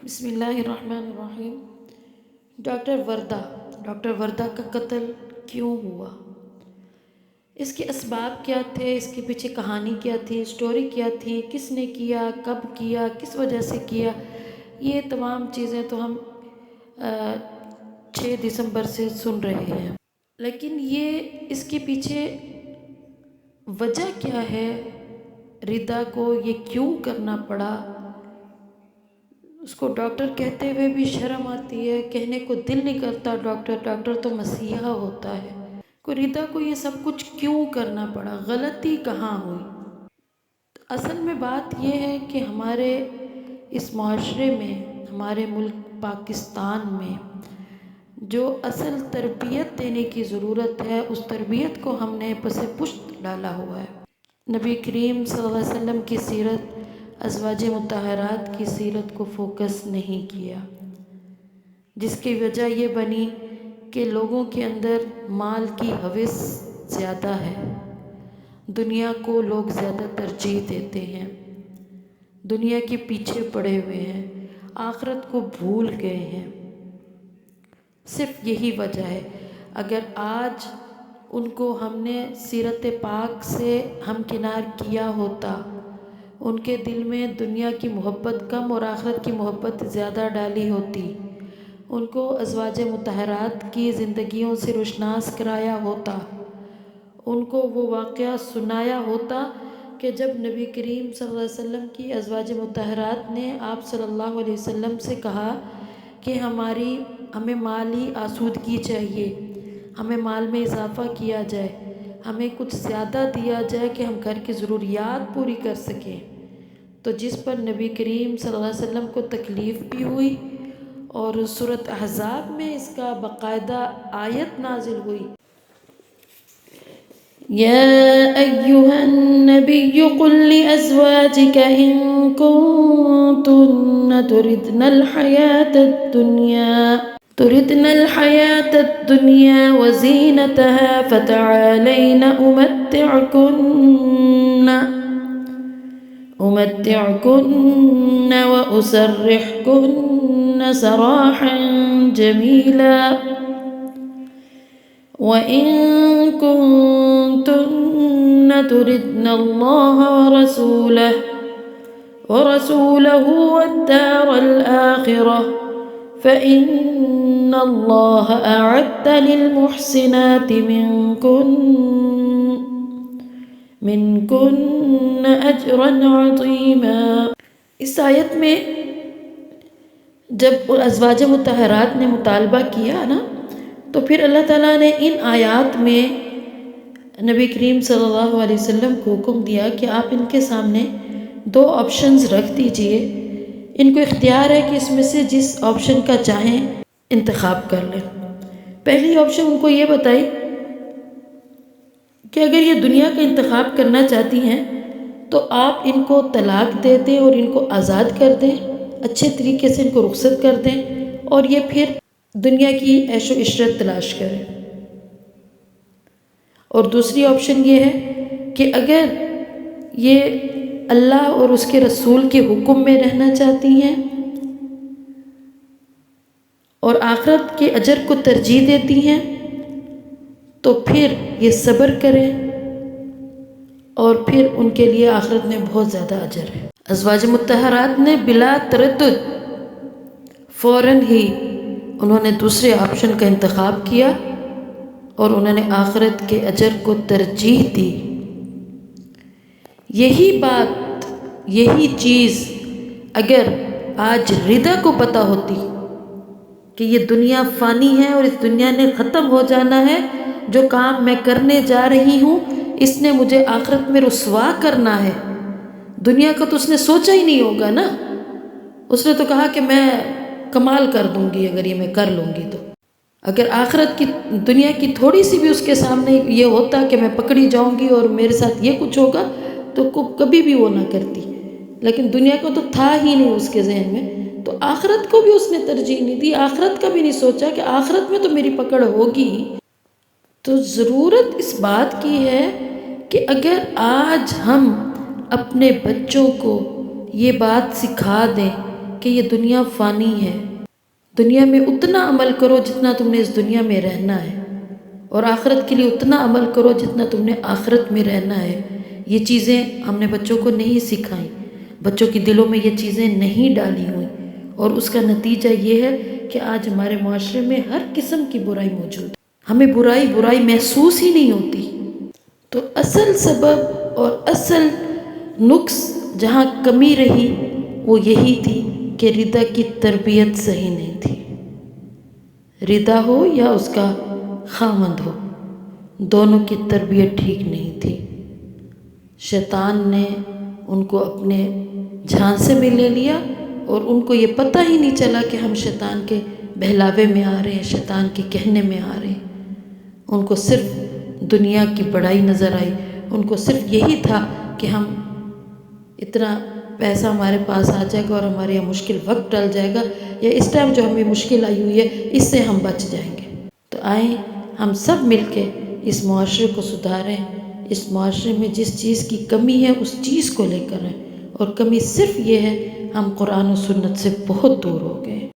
بسم اللہ الرحمن الرحیم۔ ڈاکٹر وردہ کا قتل کیوں ہوا؟ اس کے اسباب کیا تھے؟ اس کے پیچھے کہانی کیا تھی؟ سٹوری کیا تھی؟ کس نے کیا؟ کب کیا؟ کس وجہ سے کیا؟ یہ تمام چیزیں تو ہم 6 دسمبر سے سن رہے ہیں، لیکن اس کے پیچھے وجہ کیا ہے؟ ردا کو یہ کیوں کرنا پڑا؟ اس کو ڈاکٹر کہتے ہوئے بھی شرم آتی ہے، کہنے کو دل نہیں کرتا ڈاکٹر تو مسیحا ہوتا ہے۔ ردا کو یہ سب کچھ کیوں کرنا پڑا؟ غلطی کہاں ہوئی؟ اصل میں بات یہ ہے کہ ہمارے اس معاشرے میں، ہمارے ملک پاکستان میں جو اصل تربیت دینے کی ضرورت ہے، اس تربیت کو ہم نے پس پشت ڈالا ہوا ہے۔ نبی کریم صلی اللہ علیہ وسلم کی سیرت، ازواج مطہرات کی سیرت کو فوکس نہیں کیا، جس کی وجہ یہ بنی کہ لوگوں کے اندر مال کی ہوس زیادہ ہے، دنیا کو لوگ زیادہ ترجیح دیتے ہیں، دنیا کے پیچھے پڑے ہوئے ہیں، آخرت کو بھول گئے ہیں۔ صرف یہی وجہ ہے۔ اگر آج ان کو ہم نے سیرت پاک سے ہمکنار کیا ہوتا، ان کے دل میں دنیا کی محبت کم اور آخرت کی محبت زیادہ ڈالی ہوتی، ان کو ازواج مطہرات کی زندگیوں سے روشناس کرایا ہوتا، ان کو وہ واقعہ سنایا ہوتا کہ جب نبی کریم صلی اللہ علیہ وسلم کی ازواج مطہرات نے آپ صلی اللہ علیہ وسلم سے کہا کہ ہمیں مالی آسودگی چاہیے، ہمیں مال میں اضافہ کیا جائے، ہمیں کچھ زیادہ دیا جائے کہ ہم گھر کی ضروریات پوری کر سکیں، تو جس پر نبی کریم صلی اللہ علیہ وسلم کو تکلیف بھی ہوئی اور سورۃ احزاب میں اس کا باقاعدہ آیت نازل ہوئی۔ یا ایھا النبی قل لأزواجک ان کنتن تردن الحیاة الدنیا وزینتها فتعالین أمتعكن وأسرحكن سراحا جميلا وإن كنتن تردن الله ورسوله والدار الآخرة فإن الله أعد للمحسنات منكن اجرا عظیما۔ اس آیت میں جب ازواج مطہرات نے مطالبہ کیا نا، تو پھر اللہ تعالیٰ نے ان آیات میں نبی کریم صلی اللہ علیہ وسلم کو حکم دیا کہ آپ ان کے سامنے 2 آپشنز رکھ دیجئے، ان کو اختیار ہے کہ اس میں سے جس آپشن کا چاہیں انتخاب کر لیں۔ پہلی آپشن ان کو یہ بتائی کہ اگر یہ دنیا کا انتخاب کرنا چاہتی ہیں تو آپ ان کو طلاق دے دیں اور ان کو آزاد کر دیں، اچھے طریقے سے ان کو رخصت کر دیں، اور یہ پھر دنیا کی عیش و عشرت تلاش کریں۔ اور دوسری آپشن یہ ہے کہ اگر یہ اللہ اور اس کے رسول کے حکم میں رہنا چاہتی ہیں اور آخرت کے اجر کو ترجیح دیتی ہیں تو پھر یہ صبر کریں، اور پھر ان کے لیے آخرت میں بہت زیادہ اجر ہے۔ ازواج مطہرات نے بلا تردد فوراً ہی انہوں نے دوسرے آپشن کا انتخاب کیا اور انہوں نے آخرت کے اجر کو ترجیح دی۔ یہی بات، یہی چیز اگر آج ردا کو پتہ ہوتی کہ یہ دنیا فانی ہے اور اس دنیا نے ختم ہو جانا ہے، جو کام میں کرنے جا رہی ہوں اس نے مجھے آخرت میں رسوا کرنا ہے، دنیا کا تو اس نے سوچا ہی نہیں ہوگا نا، اس نے تو کہا کہ میں کمال کر دوں گی اگر یہ میں کر لوں گی تو۔ اگر آخرت کی دنیا کی تھوڑی سی بھی اس کے سامنے یہ ہوتا کہ میں پکڑی جاؤں گی اور میرے ساتھ یہ کچھ ہوگا تو کبھی بھی وہ نہ کرتی، لیکن دنیا کو تو تھا ہی نہیں اس کے ذہن میں، تو آخرت کو بھی اس نے ترجیح نہیں دی، آخرت کا بھی نہیں سوچا کہ آخرت میں تو میری پکڑ ہوگی۔ تو ضرورت اس بات کی ہے کہ اگر آج ہم اپنے بچوں کو یہ بات سکھا دیں کہ یہ دنیا فانی ہے، دنیا میں اتنا عمل کرو جتنا تم نے اس دنیا میں رہنا ہے، اور آخرت کے لیے اتنا عمل کرو جتنا تم نے آخرت میں رہنا ہے۔ یہ چیزیں ہم نے بچوں کو نہیں سکھائیں، بچوں کے دلوں میں یہ چیزیں نہیں ڈالی ہوئیں، اور اس کا نتیجہ یہ ہے کہ آج ہمارے معاشرے میں ہر قسم کی برائی موجود ہے، ہمیں برائی محسوس ہی نہیں ہوتی۔ تو اصل سبب اور اصل نقص جہاں کمی رہی وہ یہی تھی کہ ردا کی تربیت صحیح نہیں تھی۔ ردا ہو یا اس کا خاوند ہو، دونوں کی تربیت ٹھیک نہیں تھی۔ شیطان نے ان کو اپنے جھانسے میں لے لیا، اور ان کو یہ پتہ ہی نہیں چلا کہ ہم شیطان کے بہلاوے میں آ رہے ہیں، شیطان کے کہنے میں آ رہے ہیں۔ ان کو صرف دنیا کی بڑائی نظر آئی، ان کو صرف یہی تھا کہ ہم اتنا پیسہ ہمارے پاس آ جائے گا اور ہمارے یہاں مشکل وقت ٹل جائے گا، یا اس ٹائم جو ہمیں مشکل آئی ہوئی ہے اس سے ہم بچ جائیں گے۔ تو آئیں ہم سب مل کے اس معاشرے کو سدھاریں، اس معاشرے میں جس چیز کی کمی ہے اس چیز کو لے کر رہیں، اور کمی صرف یہ ہے ہم قرآن و سنت سے بہت دور ہو گئے۔